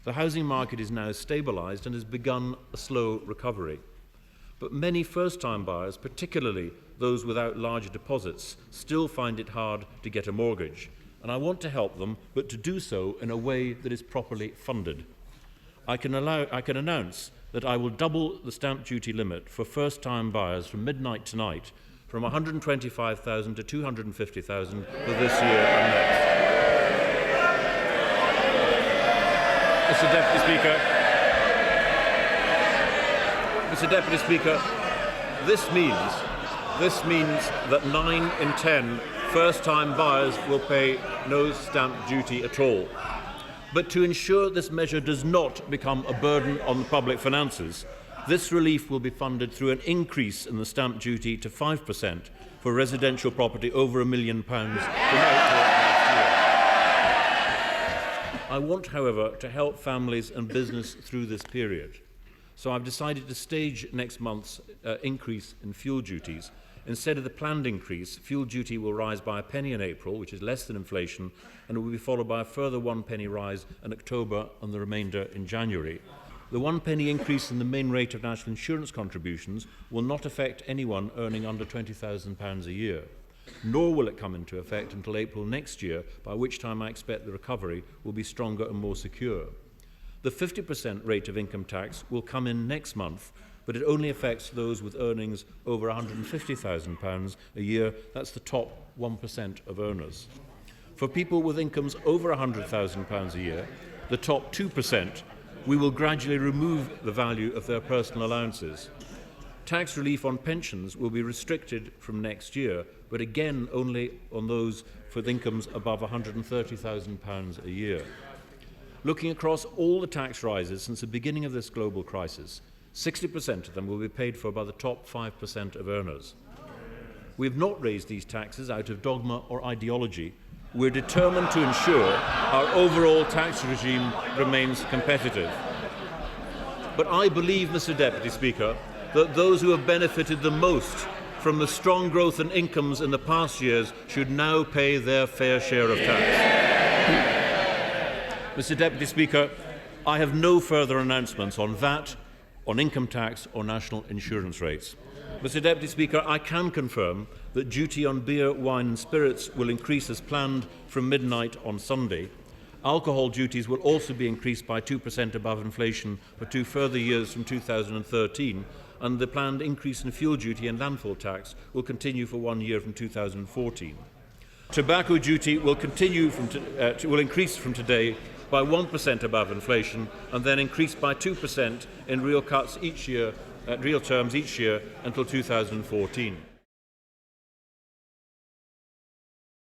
The housing market is now stabilised and has begun a slow recovery. But many first-time buyers, particularly those without large deposits, still find it hard to get a mortgage. And I want to help them, but to do so in a way that is properly funded. I can announce that I will double the stamp duty limit for first-time buyers from midnight tonight, from 125,000 to 250,000 for this year and next. Mr. Deputy Speaker, this means that 9 in 10 first-time buyers will pay no stamp duty at all. But to ensure this measure does not become a burden on the public finances, this relief will be funded through an increase in the stamp duty to 5% for residential property over £1 million from April next year. I want, however, to help families and business through this period. So I've decided to stage next month's increase in fuel duties. Instead of the planned increase, fuel duty will rise by £0.01 in April, which is less than inflation, and it will be followed by a further £0.01 rise in October and the remainder in January. The £0.01 increase in the main rate of national insurance contributions will not affect anyone earning under £20,000 a year, nor will it come into effect until April next year, by which time I expect the recovery will be stronger and more secure. The 50% rate of income tax will come in next month, but it only affects those with earnings over £150,000 a year. That's the top 1% of earners. For people with incomes over £100,000 a year, the top 2%, we will gradually remove the value of their personal allowances. Tax relief on pensions will be restricted from next year, but again only on those with incomes above £130,000 a year. Looking across all the tax rises since the beginning of this global crisis, 60% of them will be paid for by the top 5% of earners. We have not raised these taxes out of dogma or ideology. We're determined to ensure our overall tax regime remains competitive. But I believe, Mr. Deputy Speaker, that those who have benefited the most from the strong growth in incomes in the past years should now pay their fair share of tax. Mr. Deputy Speaker, I have no further announcements on VAT, on income tax or national insurance rates. Mr. Deputy Speaker, I can confirm that duty on beer, wine and spirits will increase as planned from midnight on Sunday. Alcohol duties will also be increased by 2% above inflation for 2 further years from 2013, and the planned increase in fuel duty and landfill tax will continue for 1 year from 2014. Tobacco duty will increase from today by 1% above inflation and then increase by 2% in real terms each year until 2014.